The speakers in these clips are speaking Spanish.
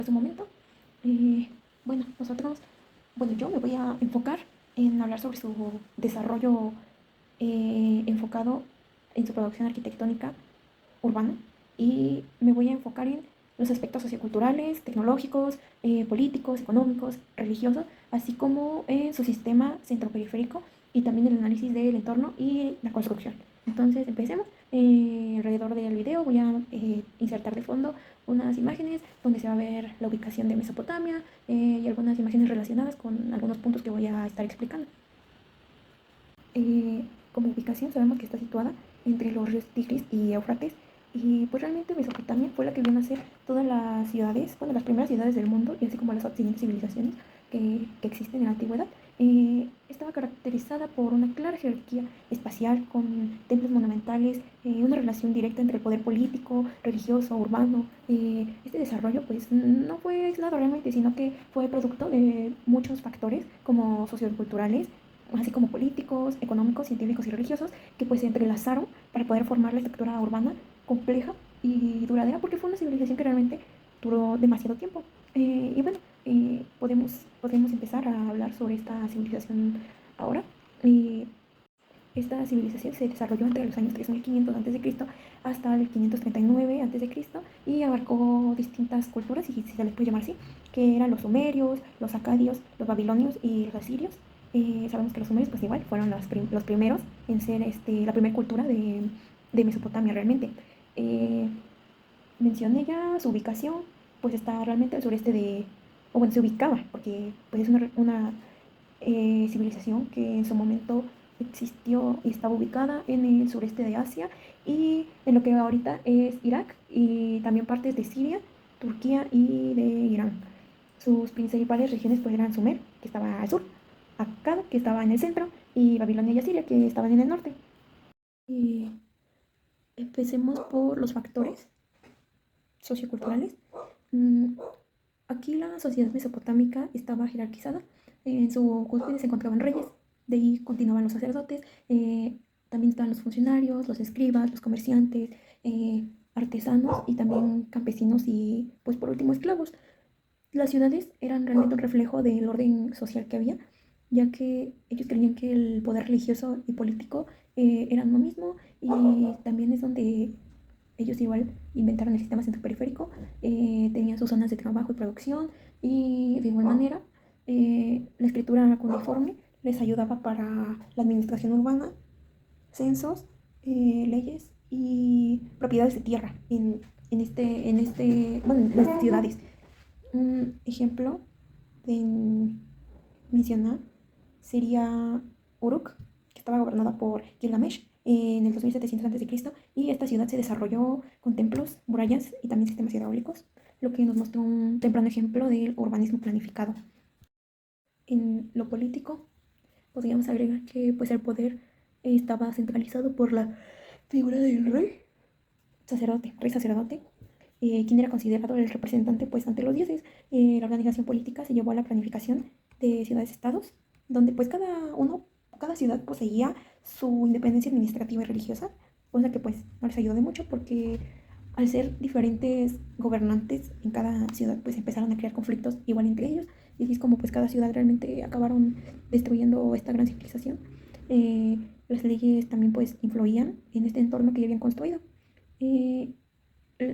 En su momento, eh, bueno, yo me voy a enfocar en hablar sobre su desarrollo enfocado en su producción arquitectónica urbana y me voy a enfocar en los aspectos socioculturales, tecnológicos, políticos, económicos, religiosos, así como en su sistema centroperiférico y también el análisis del entorno y la construcción. Entonces, empecemos. Alrededor del video voy a insertar de fondo unas imágenes donde se va a ver la ubicación de Mesopotamia y algunas imágenes relacionadas con algunos puntos que voy a estar explicando. Como ubicación sabemos que está situada entre los ríos Tigris y Éufrates y pues realmente Mesopotamia fue la que vio nacer todas las ciudades, bueno, las primeras ciudades del mundo y así como las siguientes civilizaciones que existen en la antigüedad. Estaba caracterizada por una clara jerarquía espacial con templos monumentales, una relación directa entre el poder político, religioso, urbano. Este desarrollo pues no fue aislado realmente, sino que fue producto de muchos factores como socioculturales, así como políticos, económicos, científicos y religiosos, que pues se entrelazaron para poder formar la estructura urbana compleja y duradera, porque fue una civilización que realmente duró demasiado tiempo. Y bueno, podemos empezar a hablar sobre esta civilización ahora. Esta civilización se desarrolló entre los años 3500 a.C. hasta el 539 a.C. y abarcó distintas culturas, si se les puede llamar así, que eran los sumerios, los acadios, los babilonios y los asirios. Sabemos que los sumerios pues igual fueron los primeros en ser la primera cultura de Mesopotamia realmente. Eh, Mencioné ya su ubicación, pues está realmente al sureste o bueno, se ubicaba, porque pues es una civilización que en su momento existió y estaba ubicada en el sureste de Asia y en lo que ahorita es Irak y también partes de Siria, Turquía y de Irán. Sus principales regiones pues eran Sumer, que estaba al sur, Akkad, que estaba en el centro, y Babilonia y Asiria, que estaban en el norte. Y empecemos por los factores socioculturales. Mm, Aquí la sociedad mesopotámica estaba jerarquizada. En su cúspide se encontraban reyes, de ahí continuaban los sacerdotes, también estaban los funcionarios, los escribas, los comerciantes, artesanos y también campesinos y, pues por último, esclavos. Las ciudades eran realmente un reflejo del orden social que había, ya que ellos creían que el poder religioso y político eran lo mismo y también es donde ellos igual inventaron el sistema centro periférico, tenían sus zonas de trabajo y producción y de igual manera la escritura cuneiforme les ayudaba para la administración urbana, censos, leyes y propiedades de tierra bueno, en las ciudades. Un ejemplo de mencionar sería Uruk, que estaba gobernada por Gilgamesh en el 2700 a.C. y esta ciudad se desarrolló con templos, murallas y también sistemas hidráulicos, lo que nos mostró un temprano ejemplo del urbanismo planificado. En lo político, podríamos agregar que pues, el poder estaba centralizado por la figura del rey sacerdote, quien era considerado el representante pues, ante los dioses. La organización política se llevó a la planificación de ciudades-estados, donde pues cada ciudad poseía su independencia administrativa y religiosa, cosa que pues no les ayudó de mucho porque al ser diferentes gobernantes en cada ciudad pues empezaron a crear conflictos igual entre ellos y así es como pues cada ciudad realmente acabaron destruyendo esta gran civilización. Las leyes también pues influían en este entorno que ya habían construido. Eh,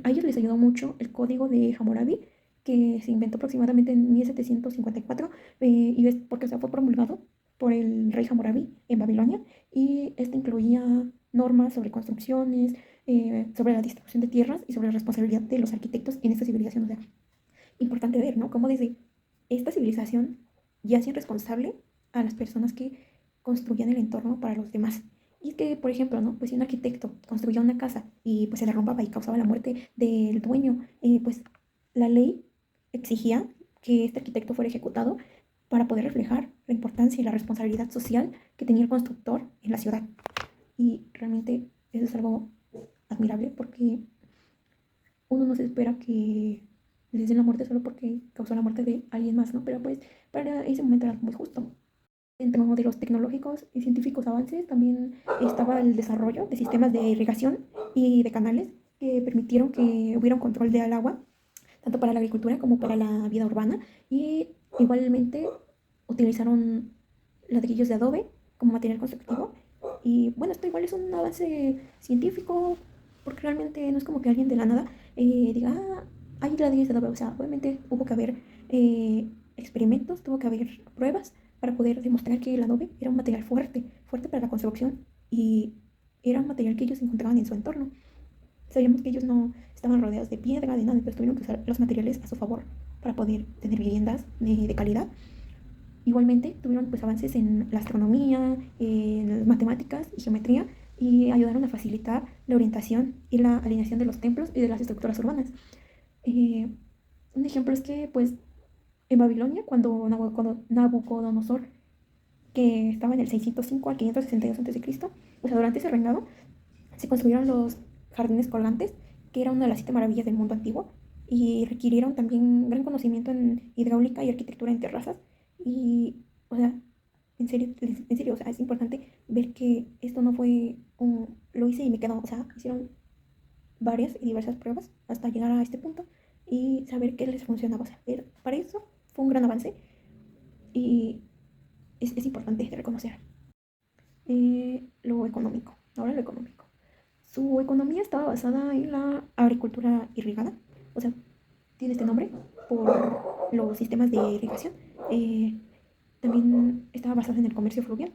a ellos les ayudó mucho el código de Hammurabi, que se inventó aproximadamente en 1754, y es porque o sea, fue promulgado por el rey Hammurabi en Babilonia, y este incluía normas sobre construcciones, sobre la distribución de tierras y sobre la responsabilidad de los arquitectos en esta civilización. O sea, importante ver, ¿no? Cómo desde esta civilización ya hacían responsable a las personas que construían el entorno para los demás. Y es que, por ejemplo, ¿no? Pues si un arquitecto construía una casa y pues se derrumbaba y causaba la muerte del dueño, pues la ley exigía que este arquitecto fuera ejecutado para poder reflejar la importancia y la responsabilidad social que tenía el constructor en la ciudad. Y realmente eso es algo admirable porque uno no se espera que les den la muerte solo porque causó la muerte de alguien más, ¿no? Pero pues para ese momento era muy justo. Dentro de los tecnológicos y científicos avances también estaba el desarrollo de sistemas de irrigación y de canales que permitieron que hubiera un control del agua tanto para la agricultura como para la vida urbana. Y igualmente utilizaron ladrillos de adobe como material constructivo. Y bueno, esto igual es un avance científico, porque realmente no es como que alguien de la nada diga, hay ladrillos de adobe. O sea, obviamente hubo que haber experimentos, tuvo que haber pruebas para poder demostrar que el adobe era un material fuerte, fuerte para la construcción, y era un material que ellos encontraban en su entorno. Sabíamos que ellos no estaban rodeados de piedra, de nada, entonces tuvieron que usar los materiales a su favor para poder tener viviendas de calidad. Igualmente tuvieron pues avances en la astronomía, en matemáticas y geometría, y ayudaron a facilitar la orientación y la alineación de los templos y de las estructuras urbanas. Eh, un ejemplo es que pues en Babilonia, cuando Nabucodonosor, que estaba en el 605 al 562 a.C., o sea, durante ese reinado, se construyeron los jardines colgantes, que era una de las 7 maravillas del mundo antiguo, y requirieron también gran conocimiento en hidráulica y arquitectura en terrazas. Y, o sea, en serio, o sea, es importante ver que esto no fue un, lo hice y me quedó, o sea, hicieron varias y diversas pruebas hasta llegar a este punto y saber qué les funcionaba. O sea, para eso fue un gran avance, y es importante de reconocer. Lo económico, ahora lo económico. Su economía estaba basada en la agricultura irrigada, o sea, tiene este nombre por los sistemas de irrigación. Eh, También estaba basada en el comercio fluvial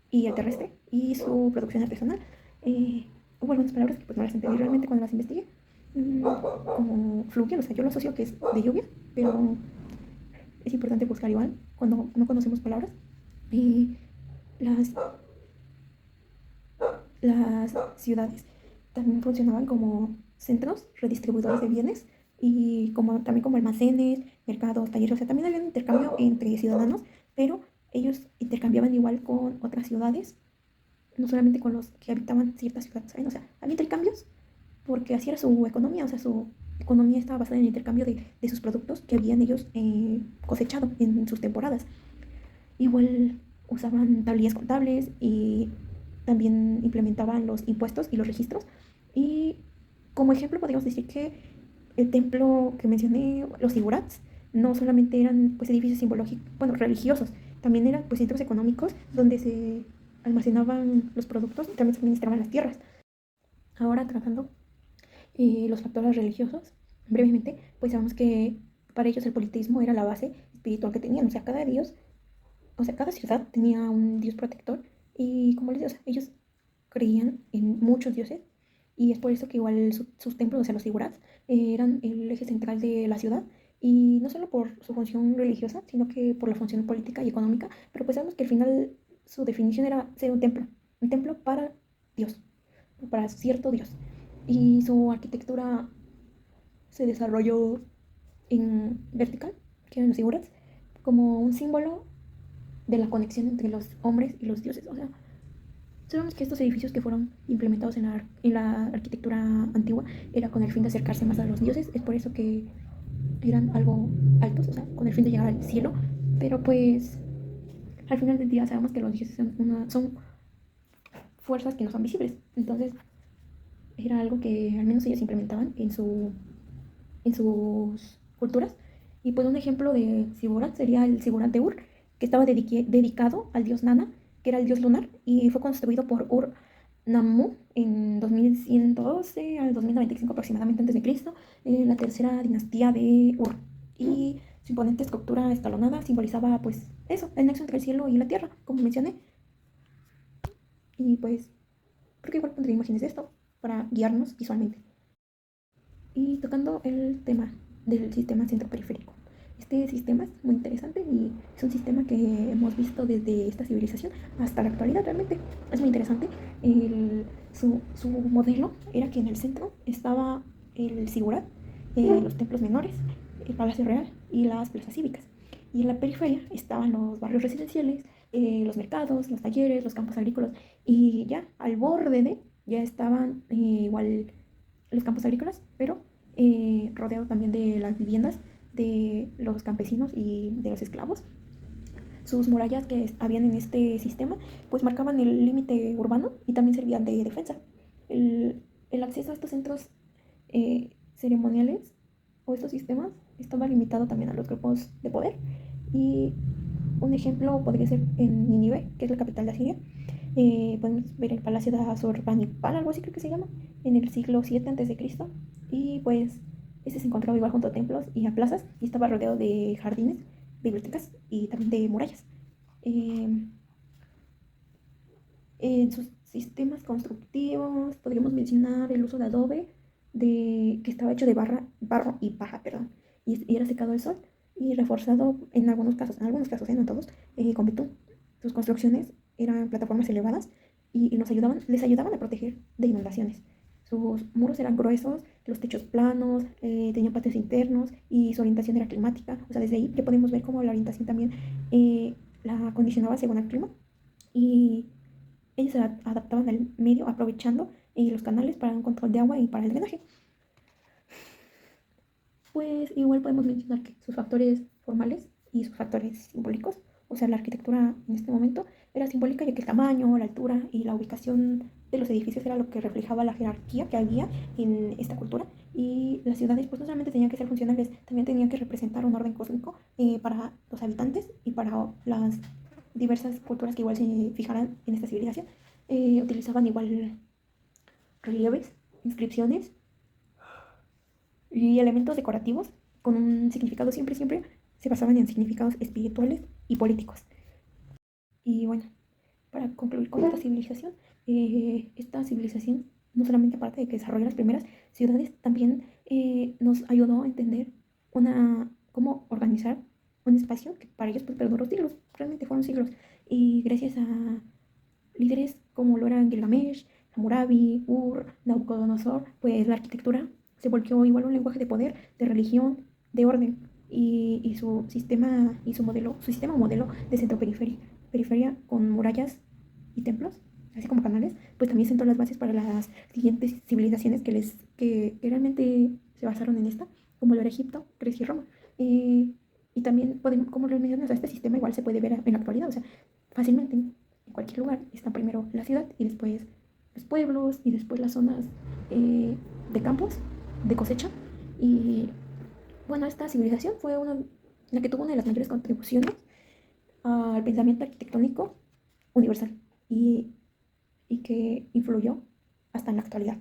y el terrestre y su producción artesanal. Eh, Hubo algunas palabras que pues no las entendí realmente cuando las investigué, como fluvial, o sea, yo lo asocio que es de lluvia, pero es importante buscar igual cuando no conocemos palabras. Y las Las ciudades también funcionaban como centros redistribuidores de bienes, y también como almacenes, mercados, talleres. O sea, también había un intercambio entre ciudadanos, pero ellos intercambiaban igual con otras ciudades, no solamente con los que habitaban ciertas ciudades, ¿saben? O sea, había intercambios porque así era su economía. O sea, su economía estaba basada en el intercambio de sus productos que habían ellos cosechado en sus temporadas. Igual usaban tablillas contables y también implementaban los impuestos y los registros. Y como ejemplo podríamos decir que el templo que mencioné, los zigurats, no solamente eran pues edificios simbológicos, bueno, religiosos, también eran pues centros económicos donde se almacenaban los productos y también se administraban las tierras. Ahora tratando los factores religiosos, brevemente, pues sabemos que para ellos el politeísmo era la base espiritual que tenían. O sea, cada dios, o sea, cada ciudad tenía un dios protector, y como les digo, o sea, ellos creían en muchos dioses, y es por eso que igual sus templos, o sea, los zigurats, eran el eje central de la ciudad, y no solo por su función religiosa, sino que por la función política y económica. Pero pues sabemos que al final su definición era ser un templo para Dios, para cierto Dios, y su arquitectura se desarrolló en vertical, que eran los zigurats, como un símbolo de la conexión entre los hombres y los dioses. O sea, sabemos que estos edificios que fueron implementados en la arquitectura antigua era con el fin de acercarse más a los dioses. Es por eso que eran algo altos, o sea, con el fin de llegar al cielo. Pero pues al final del día sabemos que los dioses son fuerzas que no son visibles. Entonces era algo que al menos ellos implementaban en sus culturas. Y pues un ejemplo de Siborat sería el Siborat de Ur, que estaba dedicado al dios Nana, que era el dios lunar, y fue construido por Ur-Nammu en 2112 al 2095 aproximadamente antes de Cristo, en la tercera dinastía de Ur. Y su imponente estructura escalonada simbolizaba pues eso, el nexo entre el cielo y la tierra, como mencioné. Y pues creo que igual pondré imágenes de esto para guiarnos visualmente. Y tocando el tema del sistema centro-periférico. Este sistema es muy interesante y es un sistema que hemos visto desde esta civilización hasta la actualidad. Realmente es muy interesante. Su modelo era que en el centro estaba el Sigurat, los templos menores, el Palacio Real y las plazas cívicas. Y en la periferia estaban los barrios residenciales, los mercados, los talleres, los campos agrícolas. Y ya al borde de ya estaban igual los campos agrícolas, pero rodeado también de las viviendas de los campesinos y de los esclavos. Sus murallas que habían en este sistema pues marcaban el límite urbano y también servían de defensa. El acceso a estos centros ceremoniales o estos sistemas estaba limitado también a los grupos de poder. Y un ejemplo podría ser en Nínive, que es la capital de Asiria. Podemos ver el palacio de Asurbanipal, algo así creo que se llama, en el siglo 7 a.C. Y pues este se encontraba igual junto a templos y a plazas y estaba rodeado de jardines, bibliotecas y también de murallas. Eh, en sus sistemas constructivos podríamos mencionar el uso de adobe, que estaba hecho de barro y paja, perdón, y era secado al sol y reforzado en algunos casos, no todos, con betún. Sus construcciones eran plataformas elevadas y les ayudaban a proteger de inundaciones. Sus muros eran gruesos, los techos planos, tenían patios internos y su orientación era climática. O sea, desde ahí ya podemos ver cómo la orientación también la condicionaba según el clima. Y ellos se adaptaban al medio aprovechando los canales para un control de agua y para el drenaje. Pues igual podemos mencionar que sus factores formales y sus factores simbólicos, o sea, la arquitectura en este momento era simbólica ya que el tamaño, la altura y la ubicación de los edificios era lo que reflejaba la jerarquía que había en esta cultura. Y las ciudades pues no solamente tenían que ser funcionales, también tenían que representar un orden cósmico para los habitantes y para las diversas culturas que igual se fijaran en esta civilización. Utilizaban igual relieves, inscripciones y elementos decorativos con un significado siempre se basaban en significados espirituales y políticos. Y bueno, para concluir con esta civilización no solamente aparte de que desarrolló las primeras ciudades, también nos ayudó a entender cómo organizar un espacio que para ellos pues, perduró siglos, realmente fueron siglos. Y gracias a líderes como lo eran Gilgamesh, Hammurabi, Nabucodonosor, pues la arquitectura se volvió igual un lenguaje de poder, de religión, de orden y su sistema o modelo de centro-periferia con murallas y templos, así como canales, pues también sentó las bases para las siguientes civilizaciones que realmente se basaron en esta, como lo era Egipto, Grecia y Roma. Y también, como lo mencionas, este sistema igual se puede ver en la actualidad, o sea, fácilmente en cualquier lugar está primero la ciudad y después los pueblos y después las zonas de campos, de cosecha. Y bueno, esta civilización fue la que tuvo una de las mayores contribuciones al pensamiento arquitectónico universal y que influyó hasta en la actualidad.